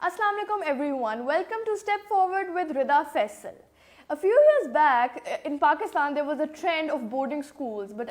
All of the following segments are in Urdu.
Assalamu alaikum everyone, welcome to Step Forward with Rida Faisal. A few years back in Pakistan there was a trend of boarding schools, but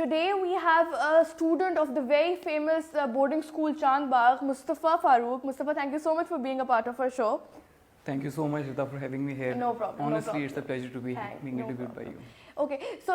Today we have a student of the very famous boarding school Chand Bagh, Mustafa Farooq. Mustafa, thank you so much for being a part of our show. Thank you so much, Rita, for having me here. No problem. Honestly, it's a pleasure to be interviewed by you. Okay, so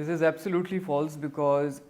This is absolutely false because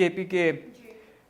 KPK,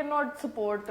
cannot support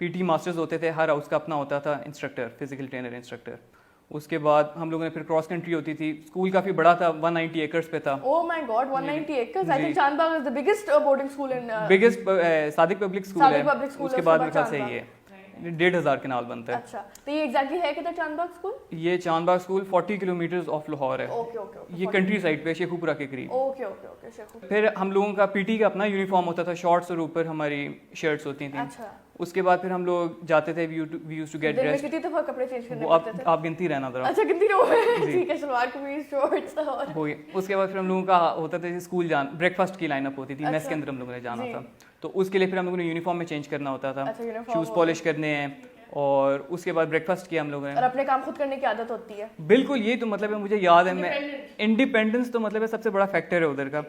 P T masters ہوتے تھے, ہر ہاؤس کا اپنا ہوتا تھا انسٹرکٹر, فزیکل ٹرینر انسٹرکٹر. اس کے بعد ہم لوگوں نے پھر کراس کنٹری ہوتی تھی, اسکول کافی بڑا تھا, 190 ایکڑس پہ تھا. Oh my God, 190 acres. I think Chand Bagh is the biggest boarding school in biggest Sadiq public school ہے, public school اس کے بعد میرے خیال سے یہ ہے 1,500 کنال بنتا ہے. اچھا, تو یہ ایگزیکٹلی ہے کدھر چاند باغ اسکول؟ یہ چاند باغ اسکول 40 کلومیٹرز آف لاہور ہے. اوکے اوکے اوکے, یہ کنٹری سائڈ پہ شیخوپورہ کے قریب. Okay okay okay Shekau. پھر ہم لوگوں کا پی ٹی کا اپنا یونیفارم ہوتا تھا, شارٹس اور اوپر ہماری شرٹس ہوتی تھیں. اچھا, اس کے بعد پھر ہم لوگ جاتے تھے, وی یوز ٹو گیٹ دن میں ڈریس. کتنی دفعہ کپڑے چینج کرنے وہ پڑتے تھے؟ آپ گنتی رہنا ذرا. اچھا, کتنی روز؟ ٹھیک ہے, شلوار قمیض شارٹس اور وہی. اس کے بعد پھر ہم لوگوں کا ہوتا تھا اسکول بریک فاسٹ کی لائن اپ ہوتی تھی, میس کے اندر ہم لوگوں نے جانا تھا, تو اس کے لیے پھر ہم لوگوں نے یونیفارم میں چینج کرنا ہوتا تھا, شوز پالش کرنے ہیں, اور اس کے بعد بریک فاسٹ کیا ہم لوگوں نے. اور اپنے کام خود کرنے کی عادت ہوتی ہے. بالکل, یہی تو مطلب ہے. مجھے یاد ہے, میں انڈیپینڈنس تو مطلب ہے سب سے بڑا فیکٹر ہے ادھر کا.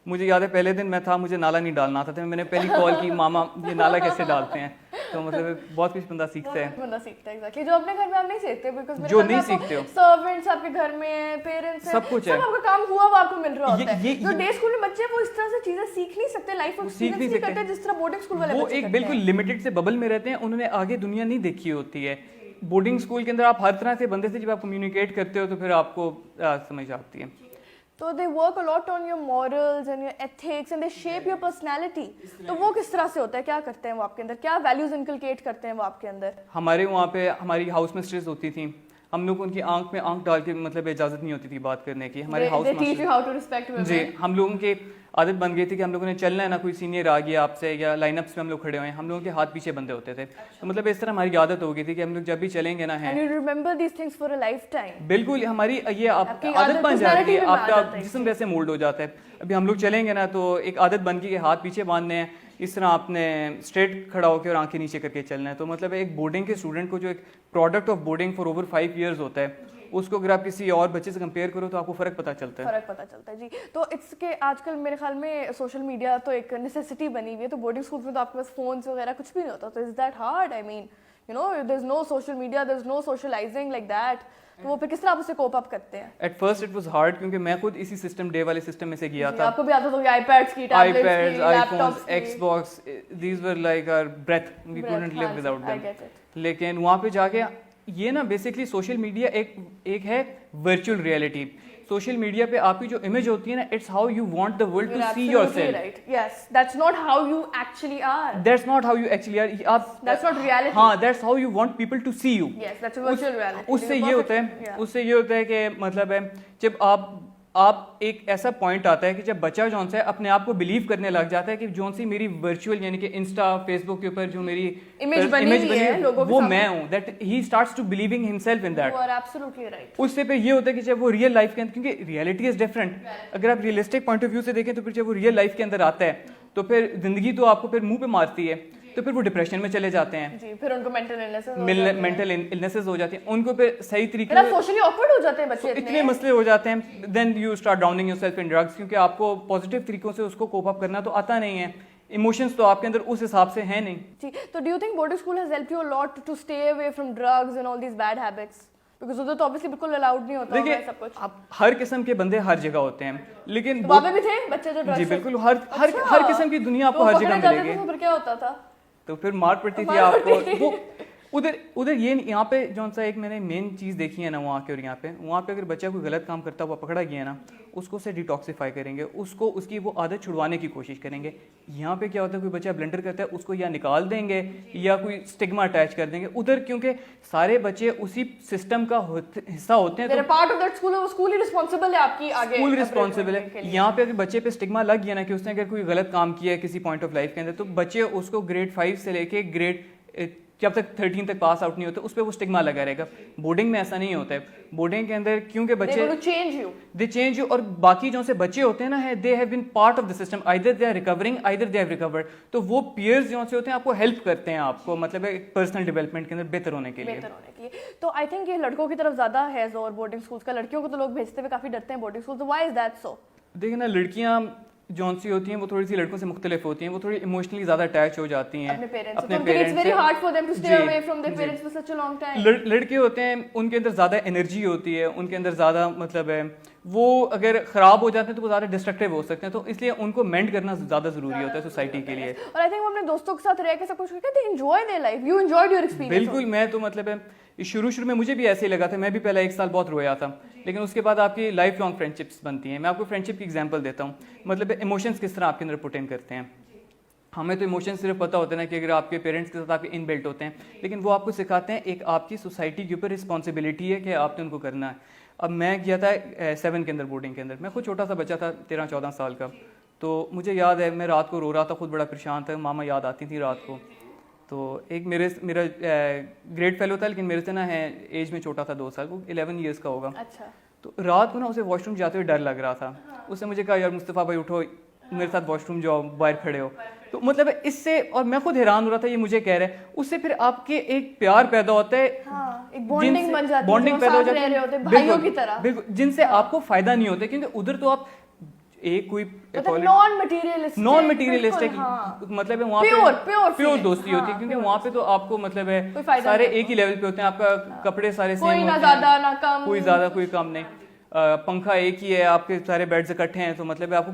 مجھے یاد ہے پہلے دن میں تھا, مجھے نالا نہیں ڈالنا آتا تھا, میں نے پہلی کال کی, ماما یہ نالا کیسے ڈالتے ہیں. تو مطلب بہت کچھ بندہ سیکھتا ہے. بندہ سیکھتا ہے ایگزیکٹلی, جو اپنے گھر میں آپ نہیں سیکھتے, بیکاز جو نہیں سیکھتے ہو, سرونٹس آپ کے گھر میں ہیں, پیرنٹس ہیں, سب کچھ ہے, آپ کا کام ہوا وہ آپ کو مل رہا ہوتا ہے. جو ڈے اسکول میں بچے ہیں وہ اس طرح سے چیزیں سیکھ نہیں سکتے, لائف کو ایکسپیرینس نہیں کرتے جس طرح بورڈنگ اسکول والے وہ بچے ایک کرتے ہیں. بالکل لمیٹڈ سے ببل میں رہتے ہیں, انہوں نے آگے دنیا نہیں دیکھی ہوتی ہے. بورڈنگ اسکول کے اندر آپ ہر طرح سے بندے سے جب آپ کمیونیکیٹ کرتے ہو تو پھر آپ کو سمجھ آتی ہے. تو they work a lot on your morals and your ethics and they shape your personality. تو وہ کس طرح سے ہوتا ہے, کیا کرتے ہیں وہ آپ کے اندر, کیا ویلیوز انکلکیٹ کرتے ہیں وہ آپ کے اندر؟ ہمارے وہاں پہ ہماری ہاؤس مسٹرز ہوتی تھیں, ہم لوگ ان کی آنکھ میں آنکھ ڈال کے مطلب اجازت نہیں ہوتی تھی بات کرنے کی. ہمارے ہاؤس مسٹرز, جی, ہم لوگوں کی عادت بن گئی تھی کہ ہم لوگوں نے چلنا ہے نا, کوئی سینئر آ گیا آپ سے یا لائن اپس میں ہم لوگ کھڑے ہوئے ہیں, ہم لوگوں کے ہاتھ پیچھے بندے ہوتے تھے. تو مطلب اس طرح ہماری عادت ہو گئی تھی کہ ہم لوگ جب بھی چلیں گے نا ہیں, بالکل ہماری یہ عادت بن جاتی ہے, آپ کا جسم ویسے مولڈ ہو جاتا ہے. ابھی ہم لوگ چلیں گے نا تو ایک عادت بن گئی کہ ہاتھ پیچھے باندھنے ہیں, اس طرح آپ نے اسٹریٹ کھڑا ہو کے اور آنکھیں نیچے کر کے چلنا ہے. تو مطلب ایک بورڈنگ کے اسٹوڈنٹ کو جو ایک product of boarding for over 5 years ہوتا ہے, اس کو اگر آپ کسی اور بچے سے کمپیئر کرو تو آپ کو فرق پتہ چلتا ہے. جی. تو اٹس کہ آج کل میرے خیال میں سوشل میڈیا تو ایک نیسیسٹی بنی ہوئی ہے, تو بورڈنگ اسکول میں تو آپ کے پاس فونس وغیرہ کچھ بھی نہیں ہوتا, تو is that hard? I mean you know there is no social media, there is no socialising like that. تو وہ پھر کس طرح آپ اسے کوپ اپ کرتے ہیں؟ At first it was hard, کیونکہ میں خود اسی سسٹم ڈے والے سسٹم میں سے گیا تھا. آپ کو بھی عادت ہوگی آئی پیڈس کی, iPads, iPhones, Xbox, these were like our breath, we couldn't live without them. لیکن وہاں پہ جا کے یہ نا بیسکلی سوشل میڈیا ایک ہے ورچوئل ریئلٹی. سوشل میڈیا پہ آپ کی جو امیج ہوتی ہے نا, it's how you want the world to see yourself. Yes, that's not how you actually are. That's not how you actually are. That's not reality. ہاں, that's how you want people to see you. Yes, that's a virtual reality. اس سے یہ ہوتا ہے کہ مطلب ہے جب آپ ایک ایسا پوائنٹ آتا ہے کہ جب بچہ جون سا ہے اپنے آپ کو بلیو کرنے لگ جاتا ہے کہ جون سی میری ورچوئل یعنی کہ انسٹا فیس بک کے اوپر جو میری امیج بنی ہے وہ میں ہوں, that he starts to believing himself in that. You are absolutely right. اس سے پھر یہ ہوتا ہے کہ جب وہ ریئل لائف کے اندر, کیونکہ ریئلٹی از ڈفرینٹ, اگر آپ ریئلسٹک پوائنٹ آف ویو سے دیکھیں تو پھر جب وہ ریئل لائف کے اندر آتا ہے تو پھر زندگی تو آپ کو پھر منہ پہ مارتی ہے, تو پھر وہ ڈپریشن میں چلے جاتے ہیں. جی, پھر ان کو مینٹل النیسز ہو جاتی ہیں, ان کو پھر صحیح طریقے سے سوشلی آکورڈ ہو جاتے ہیں بچے, اتنے مسئلے ہو جاتے ہیں. Then you start drowning yourself in drugs, کیونکہ آپ کو پازیٹیو طریقوں سے اس کو کوپ اپ کرنا تو آتا نہیں ہے, ایموشنز تو آپ کے اندر اس حساب سے ہیں نہیں. جی, تو do you think boarding school has help you a lot to stay away from drugs and all these bad habits? Because ادھر تو obviously بالکل الاؤڈ نہیں ہوتا ہے سب کچھ. ہر قسم کے بندے ہر جگہ ہوتے ہیں, لیکن وہاں پہ بھی تھے بچے جو ڈرگز, جی بالکل, ہر قسم کی دنیا آپ کو ہر جگہ ملے گی. پھر کیا ہوتا تھا؟ تو پھر مار پڑتی تھی آپ کو. وہ ادھر یہ یہاں پہ جون سا ایک میں نے مین چیز دیکھی ہے نا وہاں کے, اور وہاں پہ اگر بچہ کوئی غلط کام کرتا ہوا پکڑا گیا نا, اس کو سے ڈیٹاکسیفائی کریں گے, اس کی وہ عادت چھڑوانے کی کوشش کریں گے. یہاں پہ کیا ہوتا ہے, کوئی بچہ بلنڈر کرتا ہے اس کو یا نکال دیں گے یا کوئی اسٹگما اٹیچ کر دیں گے. ادھر کیونکہ سارے بچے اسی سسٹم کا حصہ ہوتے ہیں, اسکول رسپانسبل ہے آپ کی, اسکول رسپانسبل ہے. یہاں پہ اگر بچے پہ اسٹگما لگ گیا نا کہ اس نے اگر کوئی غلط کام کیا ہے کسی پوائنٹ آف لائف کے اندر, تو بچے اس کو گریڈ 5 سے لے کے گریڈ جب تک 13 تک پاس آؤٹ نہیں ہوتا اس پہ وہ اسٹگما لگا رہے گا. بورڈنگ میں ایسا نہیں ہوتا ہے. بورڈنگ کے اندر کیونکہ بچے دے چینج یو, اور باقی جو سے بچے ہوتے ہیں نا they have been part of the system, either they are recovering either they have recovered. تو وہ پیئرز جو سے ہوتے ہیں آپ کو ہیلپ کرتے ہیں, آپ کو مطلب پرسنل ڈیولپمنٹ کے اندر بہتر ہونے کے لیے. تو آئی تھنک یہ لڑکوں کی طرف زیادہ ہے زور بورڈنگ اسکولس کا, لڑکیوں کو تو لوگ بھیجتے ہوئے کافی ڈرتے ہیں بورڈنگ اسکول. تو وائی از دیٹ سو؟ دیکھیں نا, لڑکیاں جون سی ہوتی ہیں وہ تھوڑی سی لڑکوں سے مختلف ہوتی ہیں, وہ تھوڑی ایموشنلی زیادہ اٹیچ ہو جاتی ہیں اپنے پیرنٹس سے. لڑکے ہوتے ہیں ان کے اندر زیادہ انرجی ہوتی ہے, ان کے اندر زیادہ مطلب ہے وہ اگر خراب ہو جاتے ہیں تو وہ زیادہ ڈسٹرکٹیو ہو سکتے ہیں, تو اس لیے ان کو مینڈ کرنا زیادہ ضروری ہوتا ہے سوسائٹی کے لیے. اور آئی تھنک وہ اپنے دوستوں کے ساتھ رہ کے سب کچھ کرتے ہیں, enjoy their life. You enjoyed your experience. بالکل, میں تو مطلب ہے شروع میں مجھے بھی ایسے ہی لگا تھا, میں بھی پہلا 1 سال بہت رویا تھا, لیکن اس کے بعد آپ کی لائف لانگ فرینڈ شپس بنتی ہیں. میں آپ کو فرینڈ شپ کی ایگزامپل دیتا ہوں, مطلب ایموشنس کس طرح آپ کے اندر پٹ ان کرتے ہیں. ہمیں تو ایموشن صرف پتہ ہوتا ہے نا کہ اگر آپ کے پیرنٹس کے ساتھ آپ کے ان بلٹ ہوتے ہیں, لیکن وہ آپ کو سکھاتے ہیں ایک آپ کی سوسائٹی کے اوپر رسپانسبلٹی ہے کہ آپ نے ان کو کرنا ہے. اب میں گیا تھا 7 کے اندر بورڈنگ کے اندر, میں خود چھوٹا سا بچہ تھا 13-14 سال کا, تو مجھے یاد ہے میں رات کو رو رہا تھا, خود بڑا پریشان تھا, ماما یاد آتی تھی رات کو. تو ایک میرا گریٹ فیلو تھا لیکن میرے سے نا ہے ایج میں چھوٹا تھا 2 سال, وہ 11 ایئرس کا ہوگا. اچھا. تو رات کو نا اسے واش روم جاتے ہوئے ڈر لگ رہا تھا. اس نے مجھے کہا یار مصطفیٰ بھائی اٹھو, میرے ساتھ واش روم جاؤ, باہر کھڑے ہو. تو مطلب اس سے, اور میں خود حیران ہو رہا تھا یہ مجھے کہہ رہے ہیں, اس سے پھر آپ کے ایک پیار پیدا ہوتا ہے, بانڈنگ پیدا ہو جاتی ہے بھائیوں کی طرح, بالکل, جن سے آپ کو فائدہ نہیں ہوتا, کیونکہ ادھر تو آپ ایک کوئی نان مٹیریلسٹک مطلب ہے وہاں پہ پیور دوستی ہوتی ہے, کیونکہ وہاں پہ تو آپ کو مطلب ہے سارے ایک ہی لیول پہ ہوتے ہیں, آپ کا کپڑے سارے سیم ہوتے ہیں, کوئی زیادہ کوئی کم نہیں, پنکھا ایک ہی ہے, آپ کے سارے بیڈز اکٹھے ہیں, تو مطلب آپ کو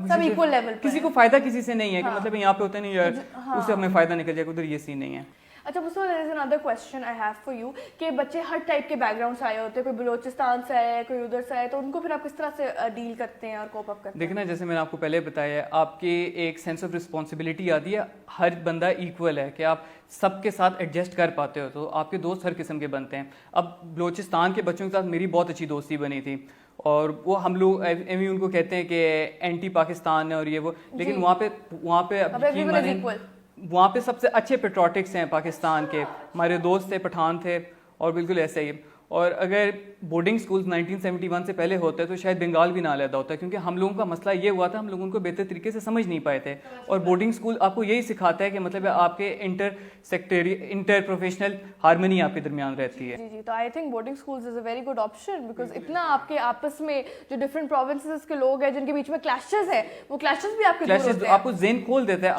کسی کو فائدہ کسی سے نہیں ہے کہ مطلب یہاں پہ ہوتا نہیں یار اس سے ہمیں فائدہ نکل جائے گا, ادھر یہ سین نہیں ہے. اچھا مصطفیٰ, there is another question I have for you کہ بچے ہر ٹائپ کے بیک گراؤنڈ سے آئے ہوتے ہیں, کوئی بلوچستان سے آئے, کوئی ادھر سے آئے, تو ان کو پھر آپ کس طرح سے ڈیل کرتے ہیں اور کوپ اپ کرتے ہیں؟ دیکھنا, جیسے میں نے آپ کو پہلے بتایا ہے, آپ کی ایک سینس آف رسپانسبلٹی آتی ہے, ہر بندہ ایکول ہے کہ آپ سب کے ساتھ ایڈجسٹ کر پاتے ہو, تو آپ کے دوست ہر قسم کے بنتے ہیں. اب بلوچستان کے بچوں کے ساتھ میری بہت اچھی دوستی بنی تھی, اور وہ ہم لوگ ان کو کہتے ہیں کہ اینٹی پاکستان ہے اور یہ وہ, لیکن وہاں پہ وہاں پہ سب سے اچھے پیٹریوٹکس ہیں پاکستان کے, ہمارے دوست تھے, پٹھان تھے, اور بالکل ایسے ہی. اور اگر بورڈنگ اسکولز 1971 سے پہلے ہوتے تو شاید بنگال بھی نہ علیحدہ ہوتا, کیونکہ ہم لوگوں کا مسئلہ یہ ہوا تھا, ہم لوگ ان کو بہتر طریقے سے سمجھ نہیں پائے تھے. اور بورڈنگ اسکول آپ کو یہی سکھاتا ہے کہ مطلب آپ کے انٹر پروفیشنل ہارمنی آپ کے درمیان رہتی ہے. جی جی, تو I think boarding schools is a very good option, because اتنا آپ کے آپس میں جو ڈفرنٹ پروونسز کے لوگ ہیں جن کے بیچ میں کلیشز ہیں, وہ کلیشز بھی آپ کے دور ہوتے ہیں, آپ کو ذہن کھول دیتا ہے,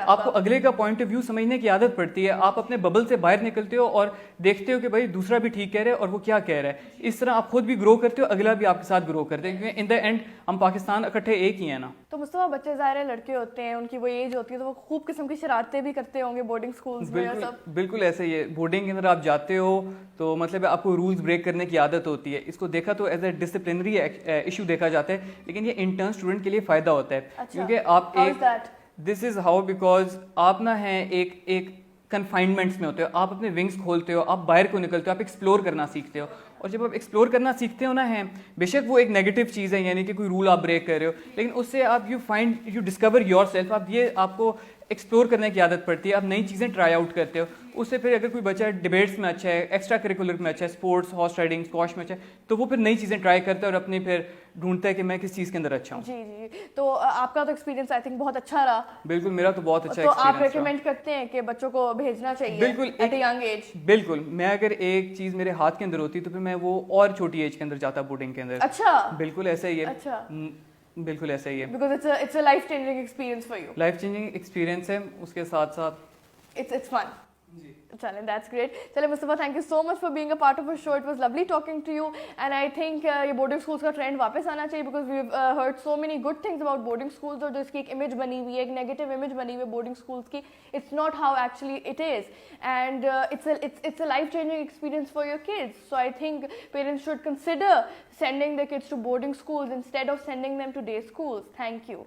آپ کو اگلے کا پوائنٹ آف ویو سمجھنے کی عادت پڑتی ہے, آپ اپنے ببل سے باہر نکلتے ہو اور دیکھتے ہو کہ بھائی دوسرا بھی ٹھیک کہہ رہے اور وہ کیا کہہ رہا ہے. اس طرح آپ خود بھی گرو کرتے ہو, اگلا بھی آپ کے ساتھ گرو کرتے ہیں, کیونکہ ان دا اینڈ ہم پاکستان اکٹھے ایک ہی ہیں نا. تو مصطفیٰ, بچے ظاہر ہے لڑکے ہوتے ہیں, ان کی وہ ایج ہوتی ہے, تو وہ خوب قسم کی شرارتیں بھی کرتے ہوں گے بورڈنگ اسکولز میں. بالکل ایسے ہی ہے, بورڈنگ کے اندر آپ جاتے ہو تو مطلب آپ کو رولز بریک کرنے کی عادت ہوتی ہے. اس کو دیکھا تو ایز اے ڈسپلنری ایشو دیکھا جاتا ہے, لیکن یہ انٹرن اسٹوڈنٹ کے لیے فائدہ ہوتا ہے, کیونکہ آپ ایک دس از ہاؤ, بیکاز آپ نہ ہیں ایک کنفائنمنٹس میں ہوتے ہو, آپ اپنے ونگس کھولتے ہو, آپ باہر کو نکلتے ہو, آپ ایکسپلور کرنا سیکھتے ہو. اور جب آپ ایکسپلور کرنا سیکھتے ہو نا ہے, بے شک وہ ایک نیگیٹو چیز ہے, یعنی کہ کوئی رول آپ بریک کر رہے ہو, لیکن اس سے آپ یو ڈسکور یور سیلف, آپ کو ایکسپلور کرنے کی عادت پڑتی ہے, آپ نئی چیزیں ٹرائی آؤٹ کرتے ہو. اس سے پھر اگر کوئی بچہ ڈبیٹس میں اچھا ہے, ایکسٹرا کریکولر میں اچھا ہے, اسپورٹس, ہارس رائڈنگ, اسکواش میں اچھا ہے, تو وہ پھر نئی چیزیں ٹرائی کرتا ہے اور اپنے پھر ڈھونڈتا ہے کہ میں کس چیز کے اندر اچھا ہوں. جی جی, تو آپ کا تو ایکسپیرینس آئی تھنک بہت اچھا رہا. بالکل, میرا تو بہت اچھا ایکسپیرینس. تو آپ ریکمینڈ کرتے ہیں کہ بچوں کو بھیجنا چاہیے بالکل ایٹ اے ینگ ایج؟ بالکل, میں اگر ایک چیز میرے ہاتھ کے اندر ہوتی تو پھر میں وہ اور چھوٹی ایج کے اندر جاتا بورڈنگ کے اندر. اچھا, بالکل ایسا ہی ہے. اچھا, بالکل ایسا ہی ہے, because it's a life changing experience for you. Life changing experience ہے, اس کے ساتھ ساتھ اٹس فن. چلیں, دیٹس گریٹ. چلیں Mustafa, thank you so much for being a part of our show. It was lovely talking to you, and I think یہ بورڈنگ اسکولس کا ٹرینڈ واپس آنا چاہیے, because we have heard so many good things about boarding schools, اور جو اس کی ایک امیج بنی ہوئی ہے, ایک نیگیٹو امیج بنی ہوئی ہے بورڈنگ اسکولس کی, it's not how actually it is, and it's a life changing experience for your kids. So I think parents should consider sending their kids to boarding schools instead of sending them to day schools. Thank you.